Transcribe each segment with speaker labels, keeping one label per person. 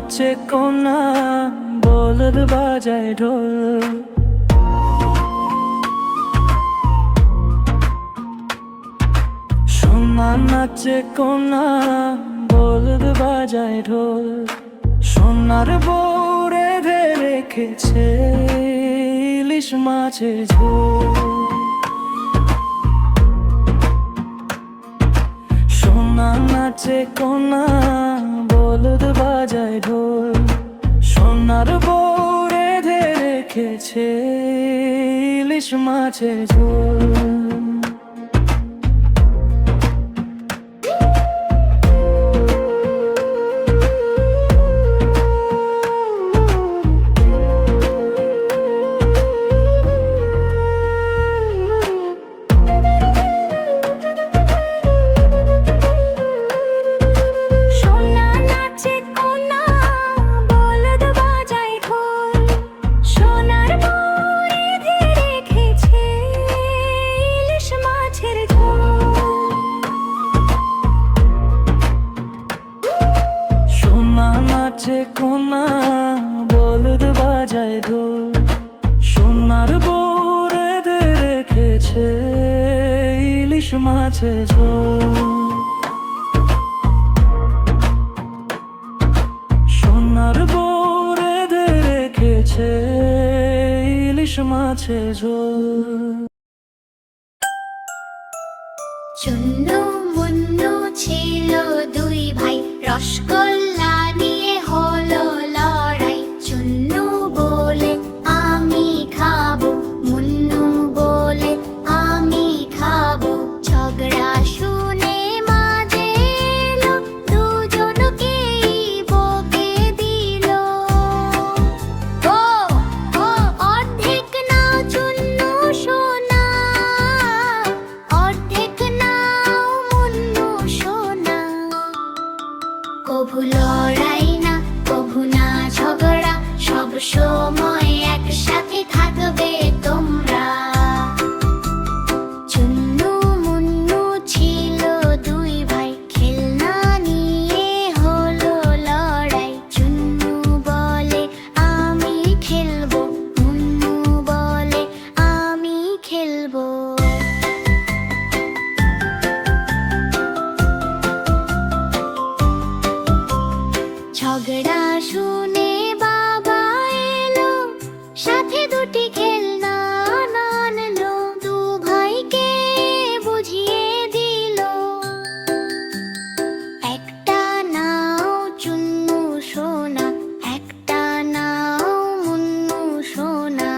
Speaker 1: নাচে কোনা, বলদ বাজায় ঢোল। সোনা নাচে কোনা, বলদ বাজায় ঢোল। সোনার বউ রেঁধে রেখেছে ইলিশ মাছের ঝোল। সোনা নাচে কোনা, বলদ বাজায় ঢোল। সোনার বউ রেঁধে রেখেছে ইলিশ মাছের ঝোল। নাচে কোনা, বলদ বাজায় ঢোল। সোনার বউ রেঁধে রেখেছে ইলিশ মাছের ঝোল। সোনার বউ রেঁধে রেখেছে ইলিশ মাছের ঝোল।
Speaker 2: চুন্নু মুন্নু ছিল দুই ভাই, রসগোল্লা নিয়ে হলো লড়াই। চুন্নু বলে আমি খাবো, মুন্নু বলে আমি খাবো। ঝগড়া শুনে মাঝে এলো, দুজনকেই বকে দিল। ও ও অর্ধেক নাও চুন্নু সোনা, অর্ধেক নাও মুন্নু সোনা। কভু লড়াই না, কভু না ঝগড়া, সব সময় একসাথে থাকবে তোমরা। চুন্নু মুন্নু ছিল দুই ভাই, খেলনা নিয়ে হলো লড়াই। চুন্নু বলে আমি খেলবো, মুন্নু বলে আমি খেলবো। ঝগড়া শুনে বাবা এলো, সাথে দুটি খেলনা আনলো। দু ভাইকে বুঝিয়ে দিল, একটা নাও চুন্নু সোনা, একটা নাও মুন্নু সোনা।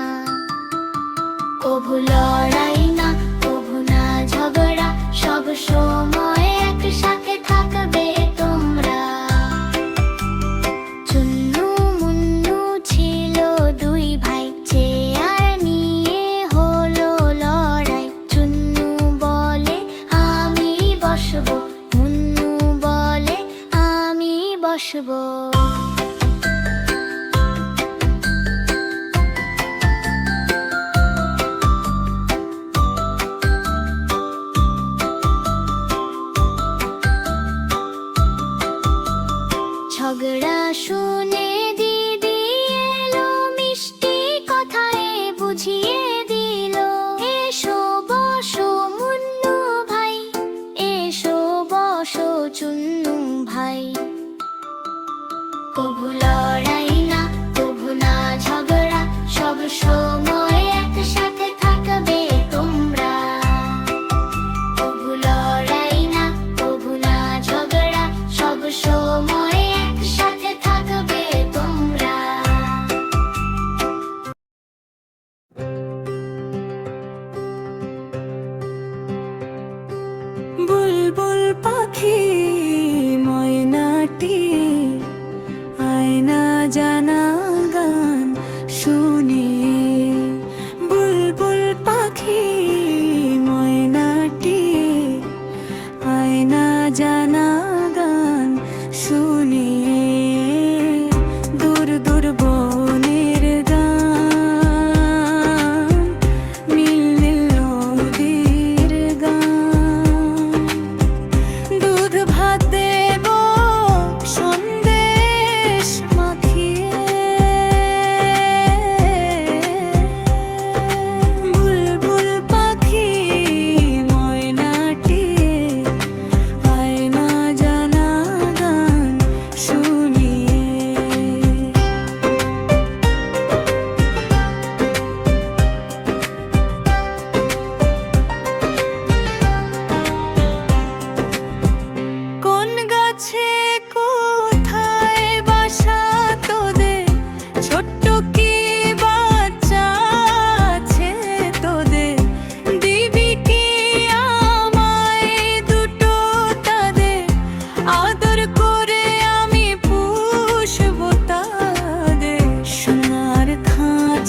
Speaker 2: কভু লড়াই না, কভু না ঝগড়া, সব সময় একসাথে থাকবে তোমরা। চুন্নু মুন্নু ছিল দুই ভাই, যে আর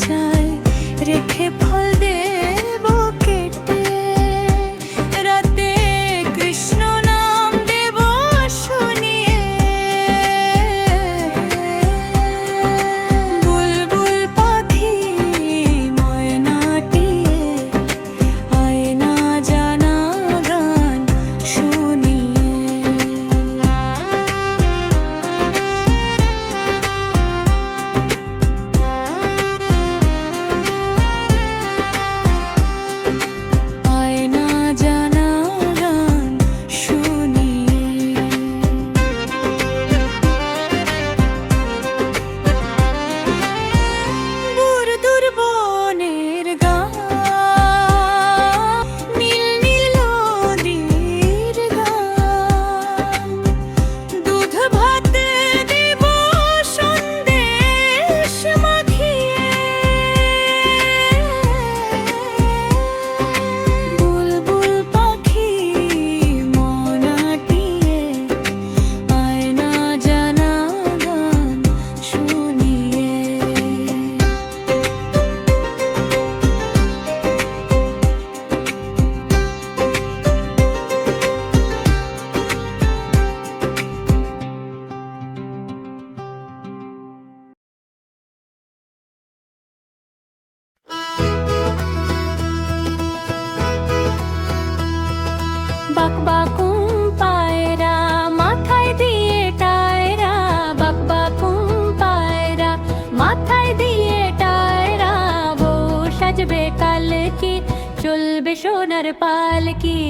Speaker 2: খাঁচায় রেখে ফল দেব কেটে, রাতে কৃষ্ণ নাম দেব শুনিয়ে। বুলবুল পাখি ময়নাটিয়ে আয়না জানা গান শুনিয়ে। আয়না জানা গান শুনিয়ে। দূর দূর বনের গান, নীল নীল নদীর গান, দুধ ভাতে দেব সন্দেশ মাখিয়ে। বুলবুল পাখি মনাটিয়ে আয়না জানা গান শুনিয়ে। বাকবাকুম পায়রা মাথায় দিয়ে টায়রা, বাকবাকুম পায়রা মাথায় দিয়ে টায়রা। বউ সাজবে কালকি, চলবে সোনার পালকি।